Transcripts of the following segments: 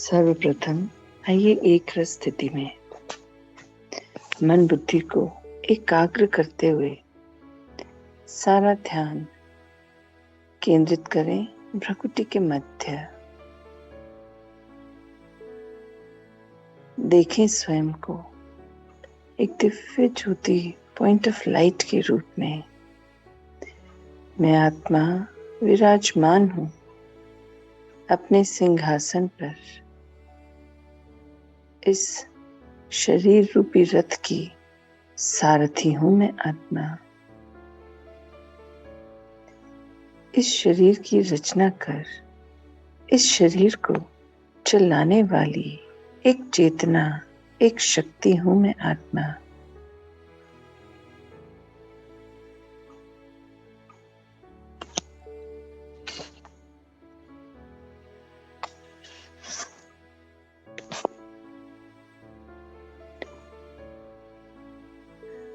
सर्वप्रथम आइए एक रस स्थिति में मन बुद्धि को एकाग्र करते हुए सारा ध्यान केंद्रित करें भ्रुकुटी के मध्य। देखें स्वयं को एक दिव्य ज्योति पॉइंट ऑफ लाइट के रूप में। मैं आत्मा विराजमान हूँ अपने सिंहासन पर। इस शरीर रूपी रथ की सारथी हूँ मैं आत्मा। इस शरीर की रचना कर इस शरीर को चलाने वाली एक चेतना, एक शक्ति हूँ मैं आत्मा।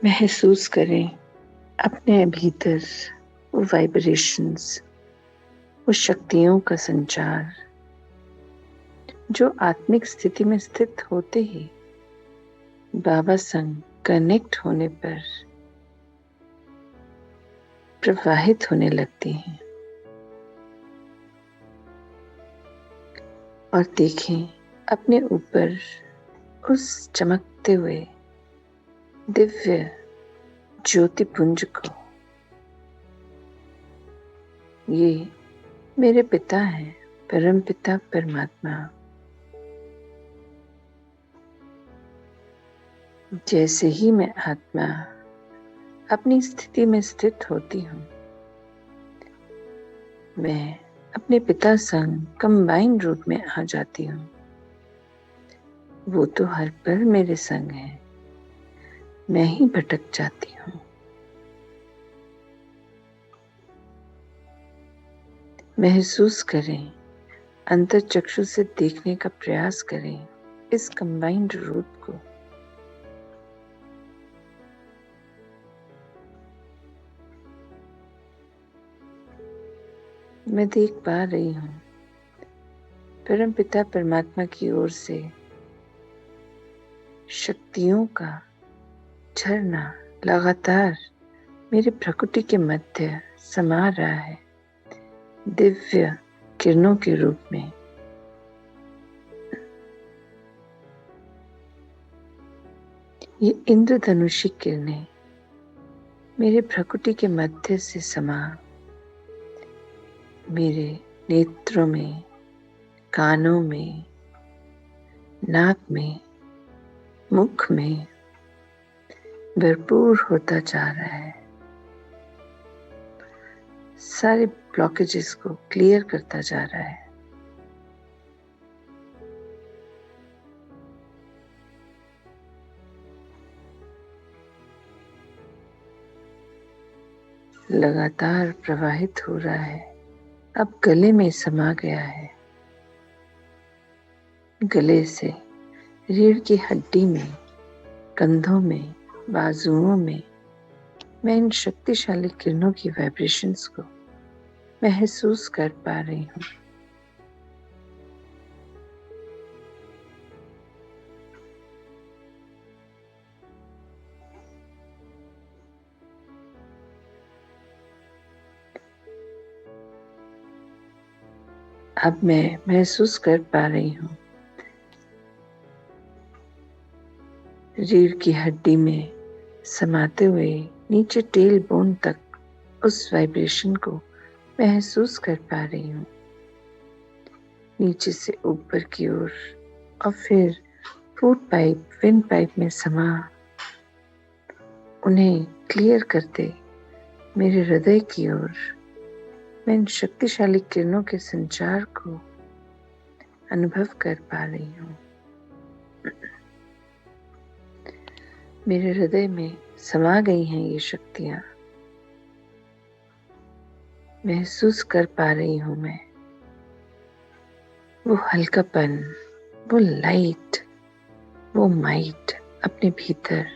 महसूस करें अपने भीतर वो वाइब्रेशंस, वो शक्तियों का संचार जो आत्मिक स्थिति में स्थित होते ही बाबा संग कनेक्ट होने पर प्रवाहित होने लगती हैं। और देखें अपने ऊपर उस चमकते हुए दिव्य ज्योतिपुंज को। ये मेरे पिता हैं, परम पिता परमात्मा। जैसे ही मैं आत्मा अपनी स्थिति में स्थित होती हूँ, मैं अपने पिता संग कंबाइन रूप में आ जाती हूँ। वो तो हर पल मेरे संग है, मैं ही भटक जाती हूँ। महसूस करें, अंतर चक्षु से देखने का प्रयास करें इस कंबाइंड रूप को। मैं देख पा रही हूँ परम पिता परमात्मा की ओर से शक्तियों का झरना लगातार मेरे प्रकृति के मध्य समा रहा है, दिव्य किरणों के रूप में। ये इंद्रधनुषी किरणें मेरे प्रकृति के मध्य से समा मेरे नेत्रों में, कानों में, नाक में, मुख में भरपूर होता जा रहा है। सारे ब्लॉकेजेस को क्लियर करता जा रहा है। लगातार प्रवाहित हो रहा है, अब गले में समा गया है। गले से रीढ़ की हड्डी में, कंधों में, बाजुओं में मैं इन शक्तिशाली किरणों की वाइब्रेशंस को महसूस कर पा रही हूँ। अब मैं महसूस कर पा रही हूँ रीढ़ की हड्डी में समाते हुए नीचे टेल बोन तक उस वाइब्रेशन को महसूस कर पा रही हूँ। नीचे से ऊपर की ओर और फिर फूड पाइप, विंड पाइप में समा उन्हें क्लियर करते मेरे हृदय की ओर मैं इन शक्तिशाली किरणों के संचार को अनुभव कर पा रही हूँ। मेरे हृदय में समा गई हैं ये शक्तियाँ। महसूस कर पा रही हूँ मैं वो हल्कापन, वो लाइट, वो माइट अपने भीतर।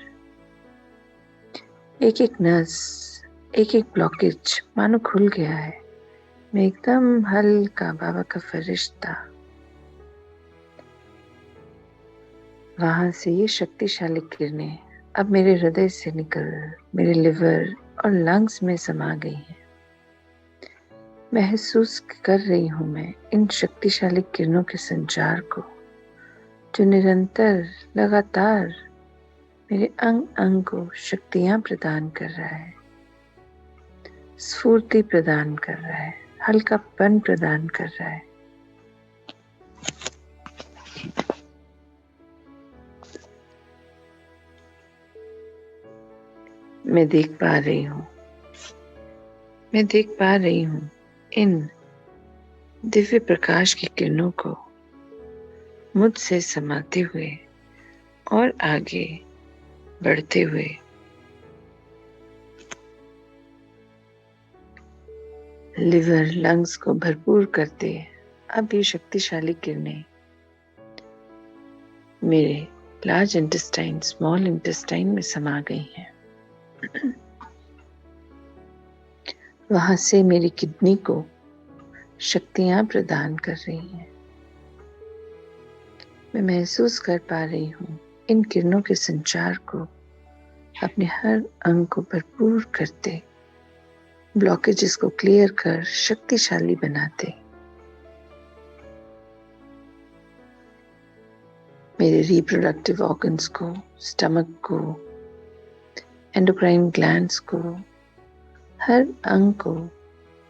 एक एक नस, एक एक ब्लॉकेज मानो खुल गया है। मैं एकदम हल्का बाबा का फरिश्ता वहां से ये शक्तिशाली किरणें अब मेरे हृदय से निकल मेरे लिवर और लंग्स में समा गई हैं। महसूस कर रही हूं मैं इन शक्तिशाली किरणों के संचार को, जो निरंतर लगातार मेरे अंग अंग को शक्तियां प्रदान कर रहा है, स्फूर्ति प्रदान कर रहा है, हल्कापन प्रदान कर रहा है। मैं देख पा रही हूं इन दिव्य प्रकाश की किरणों को मुझसे समाते हुए और आगे बढ़ते हुए। लिवर लंग्स को भरपूर करते अब ये शक्तिशाली किरणें मेरे लार्ज इंटेस्टाइन, स्मॉल इंटेस्टाइन में समा गई हैं। वहां से मेरी किडनी को शक्तियां प्रदान कर रही हैं। मैं महसूस कर पा रही हूँ इन किरणों के संचार को अपने हर अंग को भरपूर करते, ब्लॉकेजेस को क्लियर कर शक्तिशाली बनाते। मेरे रिप्रोडक्टिव ऑर्गन्स को, स्टमक को, एंडोक्राइन ग्लैंड्स को, हर अंग को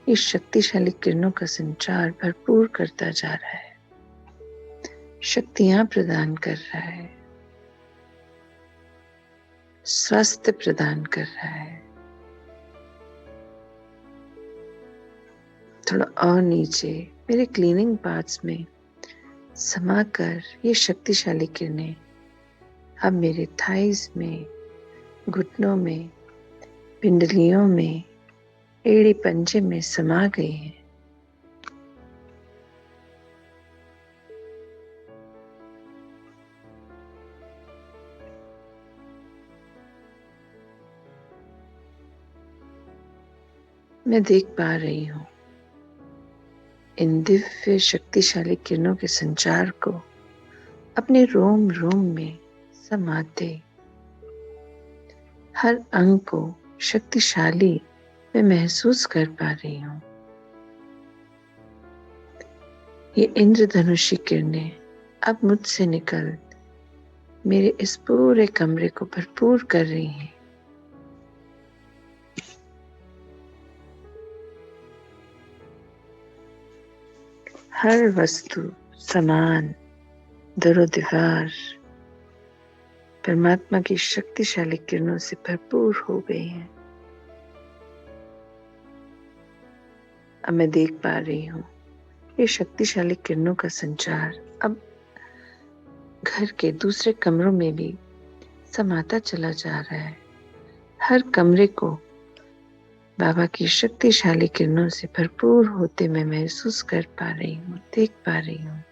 इस शक्तिशाली किरणों का संचार भरपूर करता जा रहा है, शक्तियां प्रदान कर रहा है, स्वास्थ्य प्रदान कर रहा है। थोड़ा और नीचे मेरे क्लीनिंग पार्ट्स में समाकर ये शक्तिशाली किरणें अब मेरे थाइस में, घुटनों में, पिंडलियों में, एड़ी पंजे में समा गई हैं। मैं देख पा रही हूँ इन दिव्य शक्तिशाली किरणों के संचार को अपने रोम रोम में समाते, हर अंग को शक्तिशाली मैं महसूस कर पा रही हूँ। ये इंद्रधनुषी किरणें अब मुझसे निकल मेरे इस पूरे कमरे को भरपूर कर रही हैं। हर वस्तु, सामान, दरो दीवार परमात्मा की शक्तिशाली किरणों से भरपूर हो गई हैं। अब मैं देख पा रही हूँ ये शक्तिशाली किरणों का संचार अब घर के दूसरे कमरों में भी समाता चला जा रहा है। हर कमरे को बाबा की शक्तिशाली किरणों से भरपूर होते मैं महसूस कर पा रही हूँ, देख पा रही हूँ।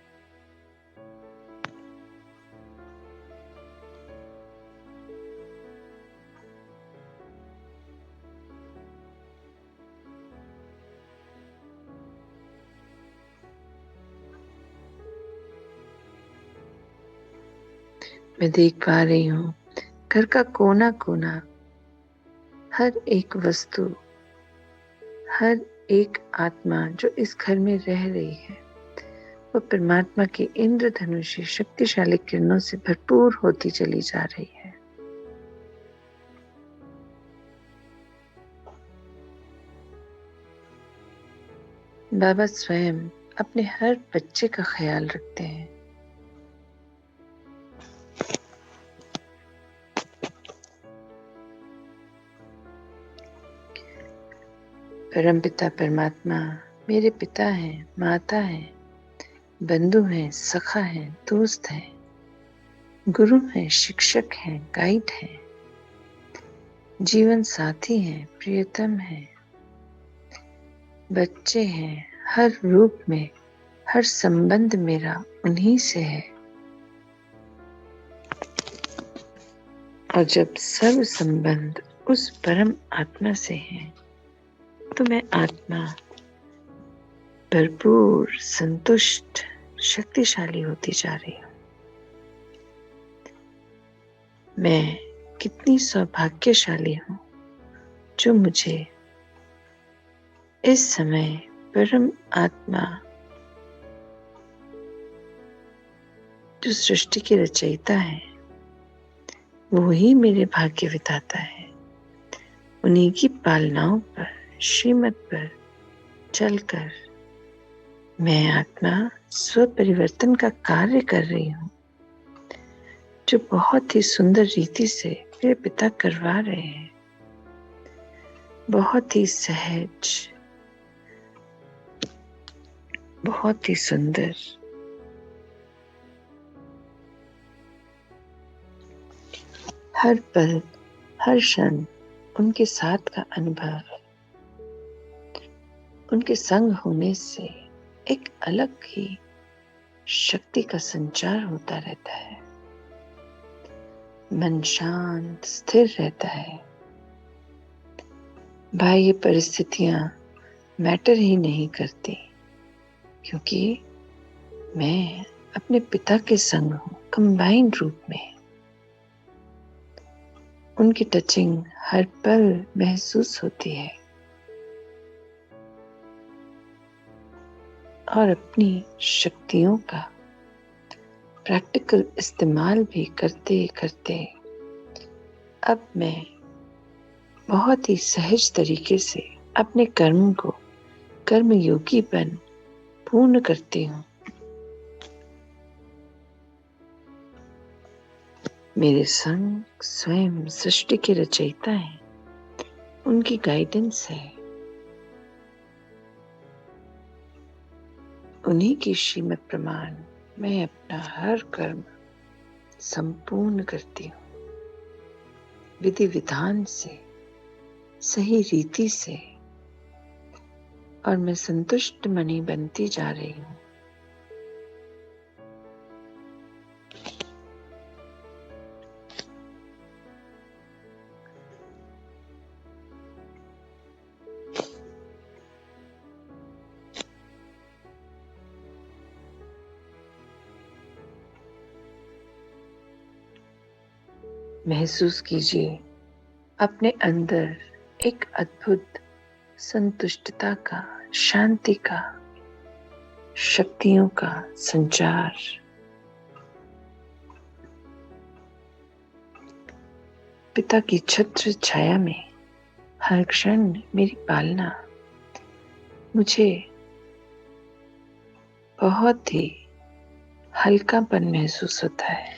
मैं देख पा रही हूँ घर का कोना कोना, हर एक वस्तु, हर एक आत्मा जो इस घर में रह रही है, वो परमात्मा की इंद्रधनुषी शक्तिशाली किरणों से भरपूर होती चली जा रही है। बाबा स्वयं अपने हर बच्चे का ख्याल रखते हैं। परमपिता परमात्मा मेरे पिता हैं, माता हैं, बंधु हैं, सखा हैं, दोस्त हैं, गुरु हैं, शिक्षक हैं, गाइड हैं, जीवन साथी हैं, प्रियतम हैं, बच्चे हैं। हर रूप में, हर संबंध मेरा उन्हीं से है। और जब सब संबंध उस परम आत्मा से हैं, तो मैं आत्मा भरपूर, संतुष्ट, शक्तिशाली होती जा रही हूँ। मैं कितनी सौभाग्यशाली हूँ जो मुझे इस समय परम आत्मा, जो सृष्टि के रचयिता है, वो ही मेरे भाग्य विधाता है। उन्हीं की पालनाओं पर, श्रीमत पर चलकर मैं आत्मा स्व परिवर्तन का कार्य कर रही हूँ, जो बहुत ही सुंदर रीति से मेरे पिता करवा रहे हैं। बहुत ही सहज, बहुत ही सुंदर। हर पल, हर क्षण उनके साथ का अनुभव, उनके संग होने से एक अलग ही शक्ति का संचार होता रहता है। मन शांत स्थिर रहता है। बाह्य परिस्थितियां मैटर ही नहीं करती, क्योंकि मैं अपने पिता के संग हूं, कंबाइंड रूप में। उनकी टचिंग हर पल महसूस होती है और अपनी शक्तियों का प्रैक्टिकल इस्तेमाल भी करते करते अब मैं बहुत ही सहज तरीके से अपने कर्म को कर्मयोगी बन पूर्ण करती हूँ। मेरे संग स्वयं सृष्टि के रचयिता हैं, उनकी गाइडेंस है। उन्हीं की श्रीमत प्रमाण मैं अपना हर कर्म संपूर्ण करती हूँ, विधि विधान से, सही रीति से, और मैं संतुष्ट मणि बनती जा रही हूँ। महसूस कीजिए अपने अंदर एक अद्भुत संतुष्टता का, शांति का, शक्तियों का संचार। पिता की छत्र छाया में हर क्षण मेरी पालना मुझे बहुत ही हल्कापन महसूस होता है।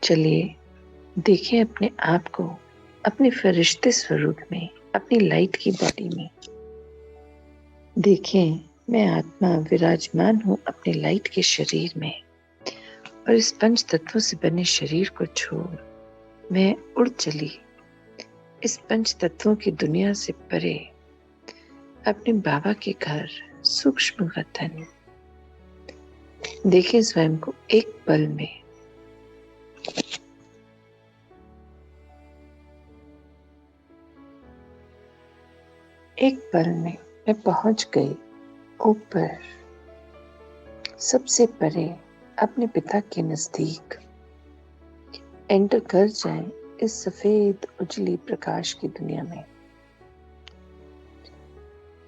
चलिए देखें अपने आप को अपने फरिश्ते स्वरूप में, अपनी लाइट की बॉडी में। देखें, मैं आत्मा विराजमान हूँ अपने लाइट के शरीर में, और इस पंच तत्वों से बने शरीर को छोड़ मैं उड़ चली इस पंच तत्वों की दुनिया से परे अपने बाबा के घर सूक्ष्म वतन। देखें स्वयं को एक पल में मैं पहुंच गई ऊपर, सबसे परे, अपने पिता के नजदीक। एंटर कर जाएं इस सफेद उजली प्रकाश की दुनिया में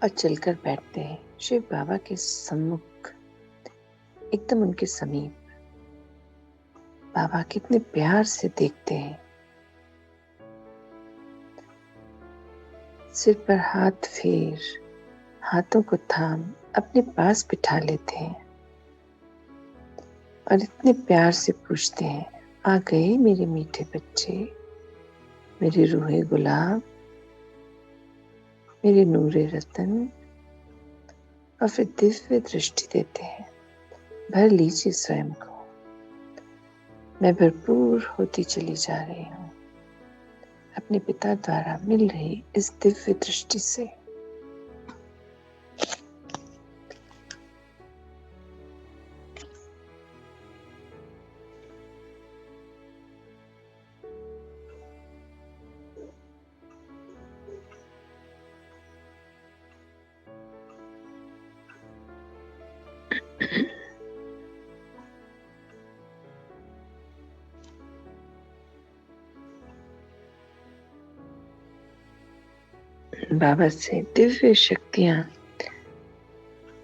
और चलकर बैठते हैं शिव बाबा के सम्मुख, एकदम उनके समीप। बाबा कितने प्यार से देखते हैं, सिर पर हाथ फेर, हाथों को थाम अपने पास बिठा लेते हैं और इतने प्यार से पूछते हैं, आ गए मेरे मीठे बच्चे, मेरे रूहे गुलाब, मेरे नूरे रतन। और फिर दिव्य दृष्टि देते हैं, भर लीजिए स्वयं को। मैं भरपूर होती चली जा रही हूँ अपने पिता द्वारा मिल रही इस दिव्य दृष्टि से। बाबा से दिव्य शक्तियां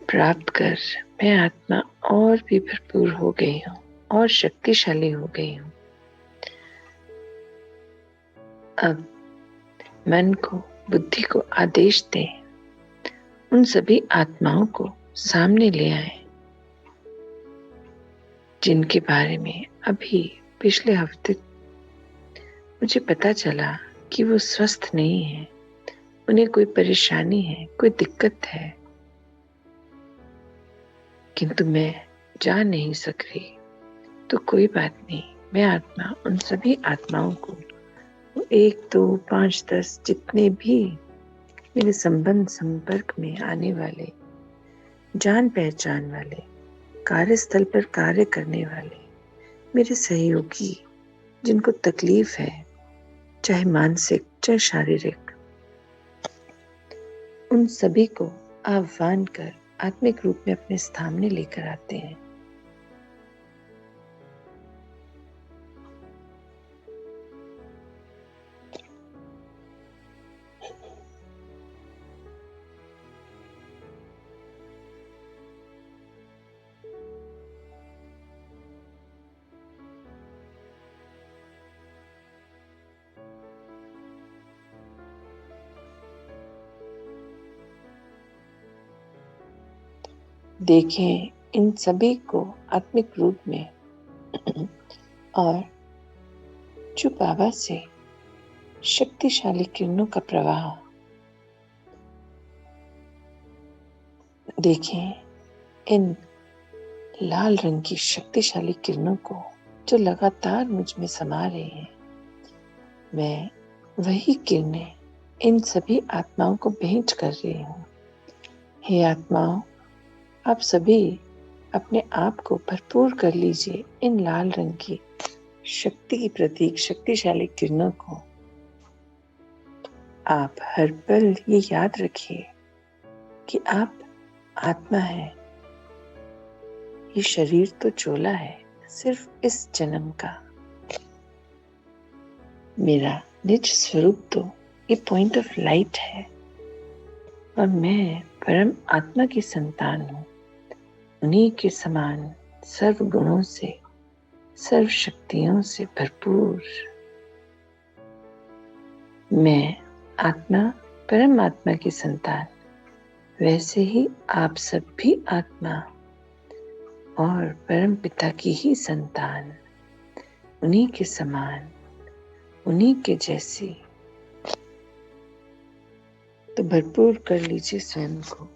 प्राप्त कर मैं आत्मा और भी भरपूर हो गई हूँ और शक्तिशाली हो गई हूँ। अब मन को, बुद्धि को आदेश दें, उन सभी आत्माओं को सामने ले आए जिनके बारे में अभी पिछले हफ्ते मुझे पता चला कि वो स्वस्थ नहीं है, उन्हें कोई परेशानी है, कोई दिक्कत है, किंतु मैं जा नहीं सक रही। तो कोई बात नहीं, मैं आत्मा उन सभी आत्माओं को 1, 2, 5, 10 जितने भी मेरे संपर्क में आने वाले, जान पहचान वाले, कार्यस्थल पर कार्य करने वाले, मेरे सहयोगी जिनको तकलीफ है, चाहे मानसिक चाहे शारीरिक, उन सभी को आह्वान कर आत्मिक रूप में अपने सामने लेकर आते हैं। देखें इन सभी को आत्मिक रूप में और जो बाबा से शक्तिशाली किरणों का प्रवाह। देखें इन लाल रंग की शक्तिशाली किरणों को जो लगातार मुझ में समा रहे हैं। मैं वही किरणें इन सभी आत्माओं को भेंट कर रही हूँ। हे आत्माओं, आप सभी अपने आप को भरपूर कर लीजिए इन लाल रंग की शक्ति की प्रतीक शक्तिशाली किरणों को। आप हर पल ये याद रखिए कि आप आत्मा है। ये शरीर तो चोला है, सिर्फ इस जन्म का। मेरा निज स्वरूप तो ये पॉइंट ऑफ लाइट है और मैं परम आत्मा की संतान हूँ, उन्हीं के समान सर्व गुणों से, सर्व शक्तियों से भरपूर। मैं आत्मा, परम आत्मा की संतान, वैसे ही आप सब भी आत्मा और परम पिता की ही संतान, उन्हीं के समान, उन्हीं के जैसी। तो भरपूर कर लीजिए स्वयं को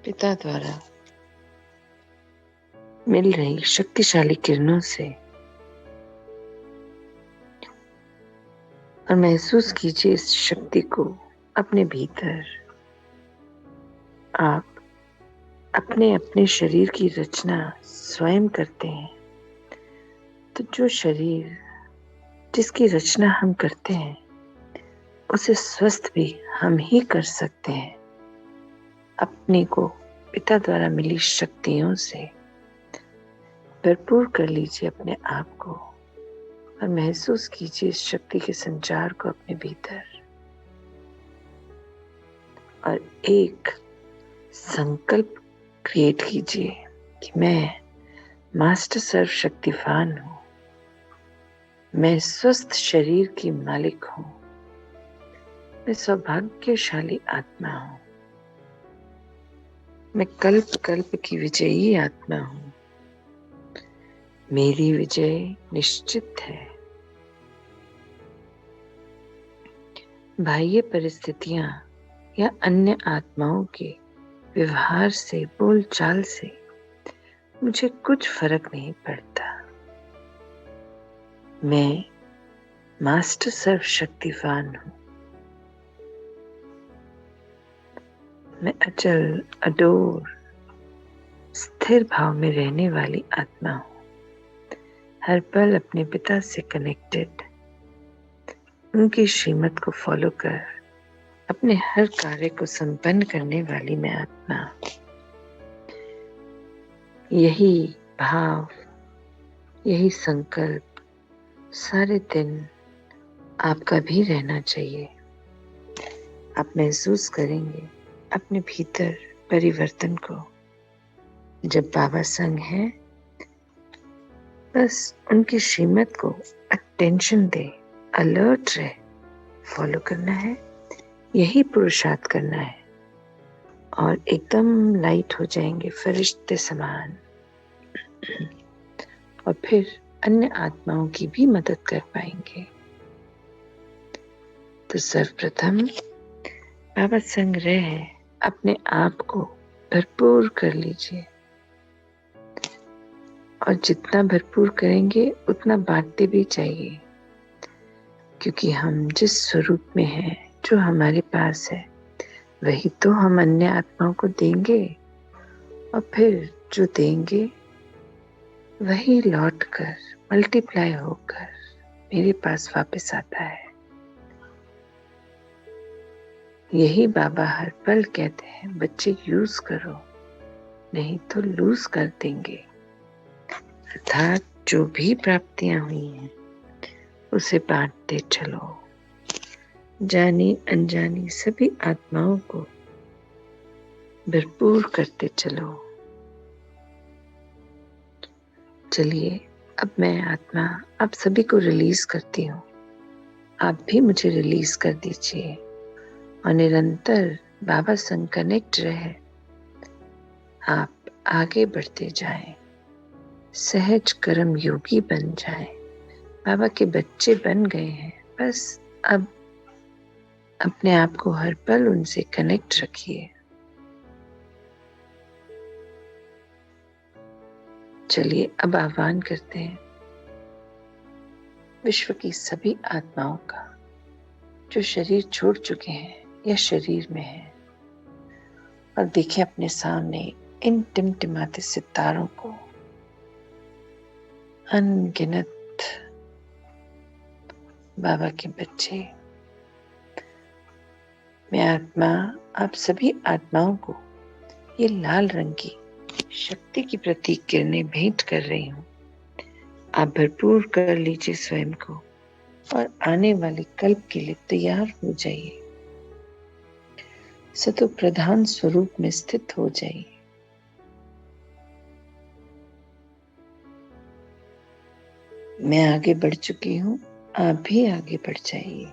पिता द्वारा मिल रही शक्तिशाली किरणों से और महसूस कीजिए इस शक्ति को अपने भीतर। आप अपने अपने शरीर की रचना स्वयं करते हैं, तो जो शरीर जिसकी रचना हम करते हैं उसे स्वस्थ भी हम ही कर सकते हैं। अपने को पिता द्वारा मिली शक्तियों से भरपूर कर लीजिए अपने आप को और महसूस कीजिए इस शक्ति के संचार को अपने भीतर और एक संकल्प क्रिएट कीजिए कि मैं मास्टर सर्वशक्तिवान हूँ, मैं स्वस्थ शरीर की मालिक हूँ, मैं सौभाग्यशाली आत्मा हूँ, मैं कल्प कल्प की विजयी आत्मा हूँ, मेरी विजय निश्चित है। बाह्य परिस्थितियां या अन्य आत्माओं के व्यवहार से, बोलचाल से मुझे कुछ फर्क नहीं पड़ता। मैं मास्टर सर्वशक्तिवान हूँ, मैं अचल, अडोर, स्थिर भाव में रहने वाली आत्मा हूँ, हर पल अपने पिता से कनेक्टेड, उनकी श्रीमत को फॉलो कर अपने हर कार्य को संपन्न करने वाली मैं आत्मा। यही भाव, यही संकल्प सारे दिन आपका भी रहना चाहिए। आप महसूस करेंगे अपने भीतर परिवर्तन को। जब बाबा संग है, बस उनकी श्रीमत को अटेंशन दे, अलर्ट रहे, फॉलो करना है, यही पुरुषार्थ करना है और एकदम लाइट हो जाएंगे फरिश्ते समान। और फिर अन्य आत्माओं की भी मदद कर पाएंगे। तो सर्वप्रथम बाबा संग रहे अपने आप को भरपूर कर लीजिए और जितना भरपूर करेंगे उतना बांटते भी चाहिए, क्योंकि हम जिस स्वरूप में हैं, जो हमारे पास है, वही तो हम अन्य आत्माओं को देंगे और फिर जो देंगे वही लौट कर मल्टीप्लाई होकर मेरे पास वापस आता है। यही बाबा हर पल कहते हैं, बच्चे यूज करो, नहीं तो लूज कर देंगे। अर्थात जो भी प्राप्तियां हुई हैं उसे बांटते चलो, जानी अनजानी सभी आत्माओं को भरपूर करते चलो। चलिए, अब मैं आत्मा आप सभी को रिलीज करती हूँ। आप भी मुझे रिलीज कर दीजिए और निरंतर बाबा संग कनेक्ट रहे। आप आगे बढ़ते जाएं, सहज कर्म योगी बन जाएं, बाबा के बच्चे बन गए हैं। बस अब अपने आप को हर पल उनसे कनेक्ट रखिए। चलिए, अब आह्वान करते हैं विश्व की सभी आत्माओं का जो शरीर छोड़ चुके हैं या शरीर में हैं, और देखें अपने सामने इन टिमटिमाते सितारों को, अनगिनत बाबा के बच्चे। मैं आत्मा आप सभी आत्माओं को ये लाल रंग की शक्ति की प्रतीक किरणें भेंट कर रही हूँ। आप भरपूर कर लीजिए स्वयं को और आने वाले कल्प के लिए तैयार हो जाइए। सतो प्रधान स्वरूप में स्थित हो जाइए। मैं आगे बढ़ चुकी हूँ, आप भी आगे बढ़ जाइए।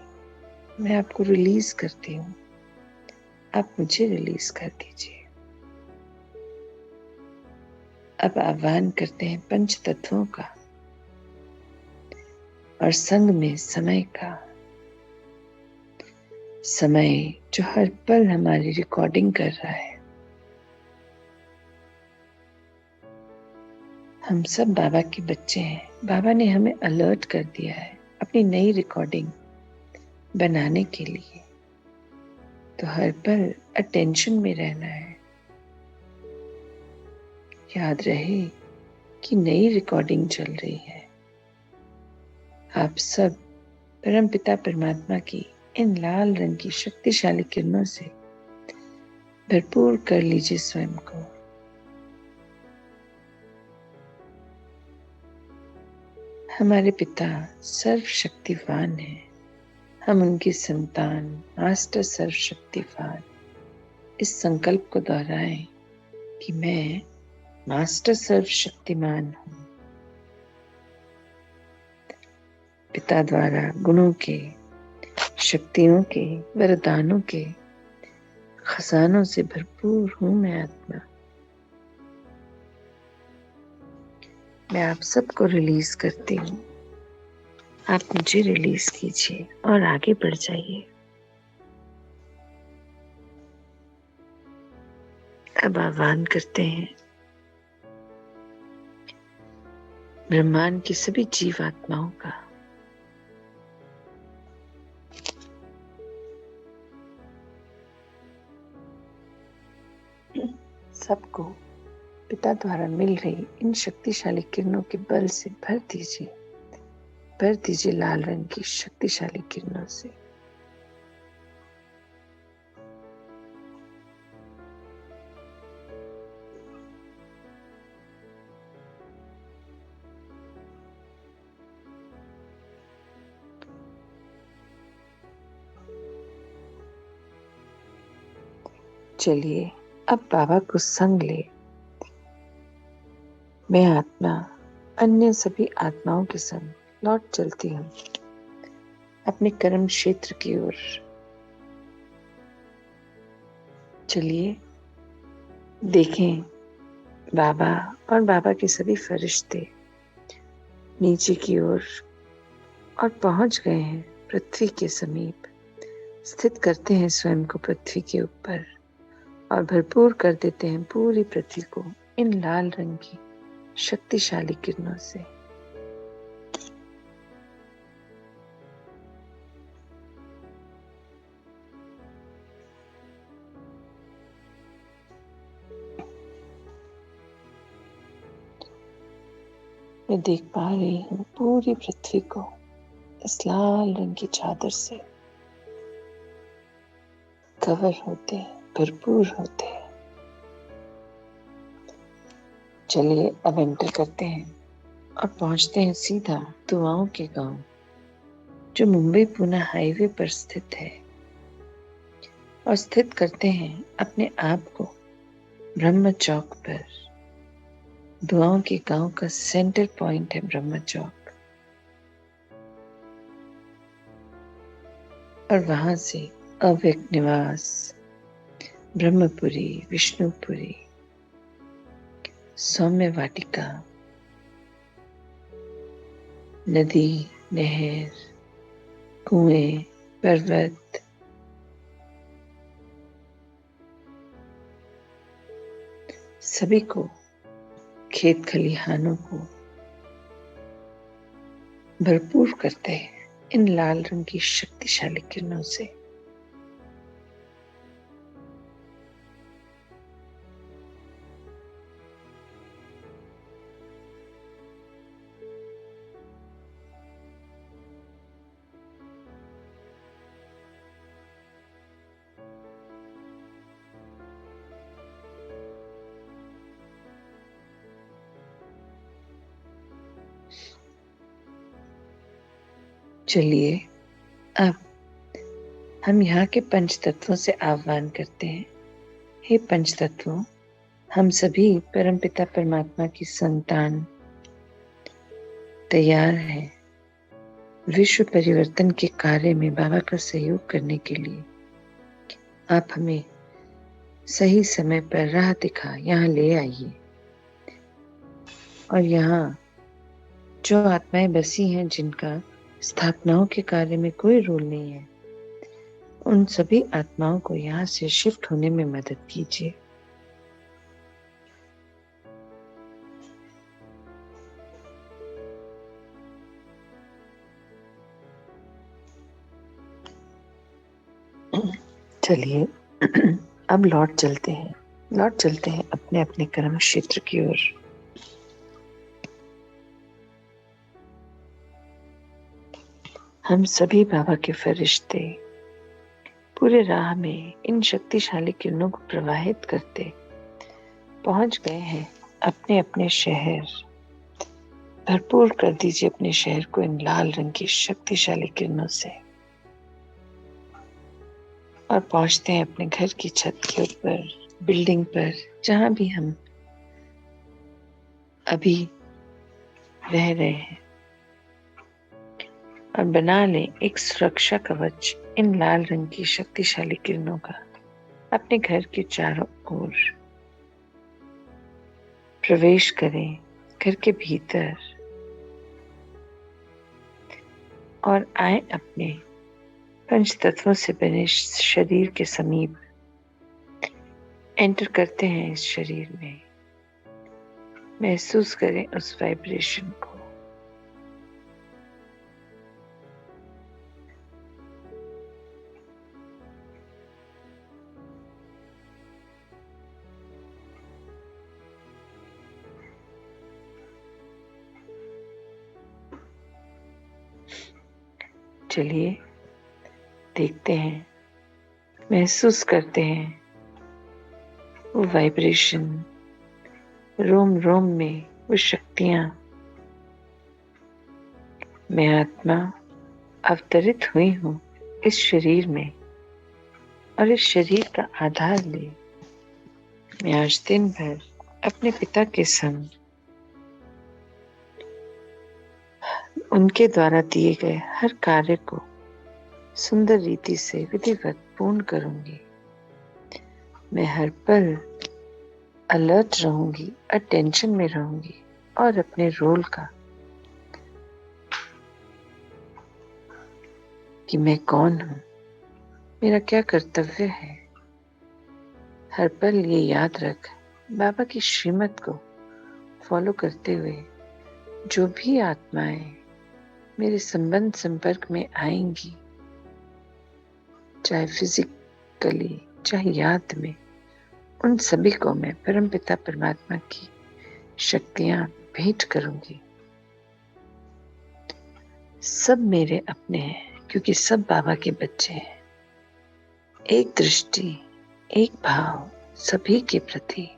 मैं आपको रिलीज करती हूँ, आप मुझे रिलीज कर दीजिए। अब आह्वान करते हैं पंच तत्वों का और संग में समय का। समय जो हर पल हमारी रिकॉर्डिंग कर रहा है। हम सब बाबा के बच्चे हैं। बाबा ने हमें अलर्ट कर दिया है अपनी नई रिकॉर्डिंग बनाने के लिए। तो हर पल अटेंशन में रहना है। याद रहे कि नई रिकॉर्डिंग चल रही है। आप सब परमपिता परमात्मा की इन लाल रंग की शक्तिशाली किरणों से भरपूर कर लीजिए स्वयं को। हमारे पिता सर्वशक्तिवान हैं। हम उनकी संतान, मास्टर सर्वशक्तिवान। इस संकल्प को दोहराएं कि मैं मास्टर सर्वशक्तिमान हूं। पिता द्वारा गुणों के, शक्तियों के, वरदानों के खजानों से भरपूर हूं मैं आत्मा। मैं आप सबको रिलीज करती हूँ। आप मुझे रिलीज कीजिए और आगे बढ़ जाइए। अब आह्वान करते हैं ब्रह्मांड की सभी जीवात्माओं का। सबको पिता द्वारा मिल रही इन शक्तिशाली किरणों के बल से भर दीजिए। भर दीजिए लाल रंग की शक्तिशाली किरणों से। चलिए अब बाबा को संग ले। मैं आत्मा अन्य सभी आत्माओं के संग लौट चलती हूँ अपने कर्म क्षेत्र की ओर। चलिए देखें, बाबा और बाबा के सभी फरिश्ते नीचे की ओर और पहुंच गए हैं पृथ्वी के समीप। स्थित करते हैं स्वयं को पृथ्वी के ऊपर और भरपूर कर देते हैं पूरी पृथ्वी को इन लाल रंग की शक्तिशाली किरणों से। मैं देख पा रही हूँ पूरी पृथ्वी को इस लाल रंग की चादर से कवर होते, भरपूर होते। चलिए अब एंटर करते हैं और पहुंचते हैं सीधा दुआओं के गांव, जो मुंबई पुणे हाईवे पर स्थित है, और स्थित करते हैं अपने आप को ब्रह्म चौक पर। दुआओं के गांव का सेंटर पॉइंट है ब्रह्म चौक, और वहां से अव्यक्त निवास, ब्रह्मपुरी, विष्णुपुरी, सौम्य वाटिका, नदी, नहर, कुएं, पर्वत, सभी को, खेत खलिहानों को भरपूर करते हैं इन लाल रंग की शक्तिशाली किरणों से। चलिए अब हम यहाँ के पंच तत्वों से आह्वान करते हैं। हे पंच तत्वों, हम सभी परमपिता परमात्मा की संतान तैयार हैं विश्व परिवर्तन के कार्य में बाबा का सहयोग करने के लिए। आप हमें सही समय पर राह दिखा यहाँ ले आइए, और यहाँ जो आत्माएं बसी हैं जिनका स्थापनाओं के कार्य में कोई रोल नहीं है, उन सभी आत्माओं को यहाँ से शिफ्ट होने में मदद कीजिए। चलिए अब लौट चलते हैं अपने अपने कर्म क्षेत्र की ओर। हम सभी बाबा के फरिश्ते पूरे राह में इन शक्तिशाली किरणों को प्रवाहित करते पहुंच गए हैं अपने अपने शहर। भरपूर कर दीजिए अपने शहर को इन लाल रंग की शक्तिशाली किरणों से, और पहुंचते हैं अपने घर की छत के ऊपर, बिल्डिंग पर, जहां भी हम अभी रह रहे हैं, और बना लें एक सुरक्षा कवच इन लाल रंग की शक्तिशाली किरणों का अपने घर के चारों ओर। प्रवेश करें घर के भीतर और आए अपने पंच तत्वों से बने शरीर के समीप। एंटर करते हैं इस शरीर में, महसूस करें उस वाइब्रेशन को। चलिए देखते हैं, महसूस करते हैं वो वाइब्रेशन, रोम रोम में वो शक्तियां। मैं आत्मा अवतरित हुई हूं इस शरीर में, और इस शरीर का आधार ले मैं आज दिन भर अपने पिता के संग उनके द्वारा दिए गए हर कार्य को सुंदर रीति से विधिवत पूर्ण करूंगी। मैं हर पल अलर्ट रहूंगी, अटेंशन में रहूंगी और अपने रोल का कि मैं कौन हूं, मेरा क्या कर्तव्य है, हर पल ये याद रख बाबा की श्रीमत को फॉलो करते हुए जो भी आत्माएं मेरे संपर्क में आएंगी, चाहे फिजिकली चाहे याद में, उन सभी को मैं परमपिता परमात्मा की शक्तियां भेंट करूंगी। सब मेरे अपने हैं क्योंकि सब बाबा के बच्चे हैं। एक दृष्टि, एक भाव सभी के प्रति।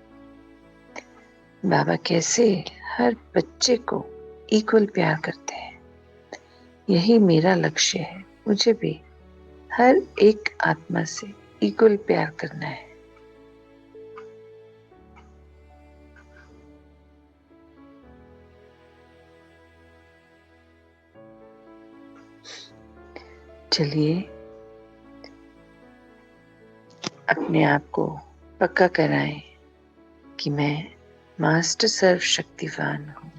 बाबा कैसे हर बच्चे को इक्वल प्यार करते हैं, यही मेरा लक्ष्य है। मुझे भी हर एक आत्मा से इक्वल प्यार करना है। चलिए अपने आप को पक्का कराएं कि मैं मास्टर सर्वशक्तिवान हूँ,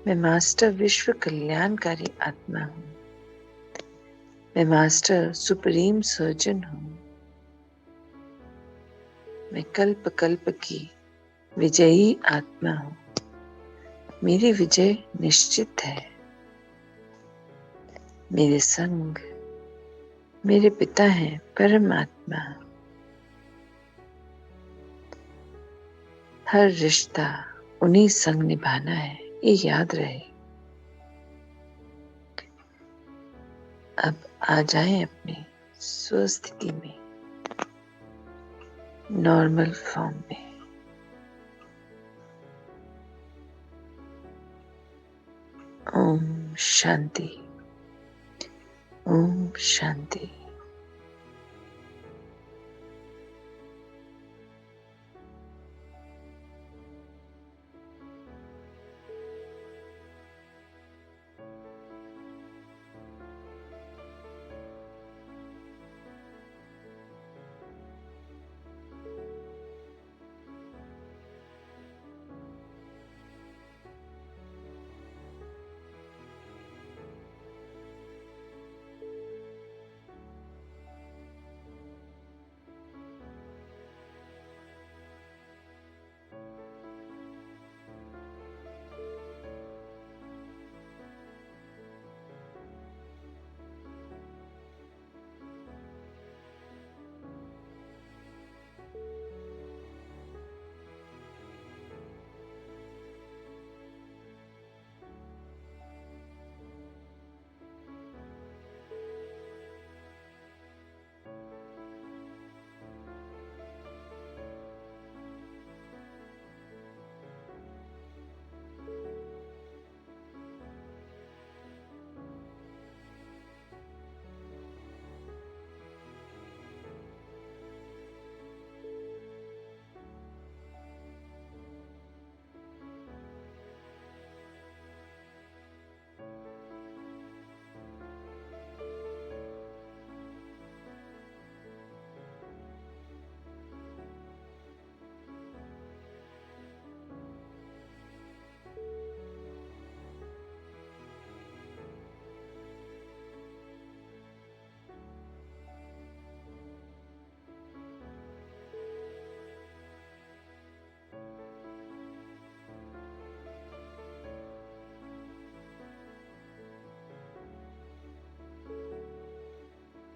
मैं मास्टर विश्व कल्याणकारी आत्मा हूँ, मैं मास्टर सुप्रीम सर्जन हूँ, मैं कल्प कल्प की विजयी आत्मा हूँ, मेरी विजय निश्चित है। मेरे संग मेरे पिता हैं परमात्मा। हर रिश्ता उन्हीं संग निभाना है, ये याद रहे। अब आ जाएं अपनी स्वस्थिति में, नॉर्मल फॉर्म में। ओम शांति, ओम शांति।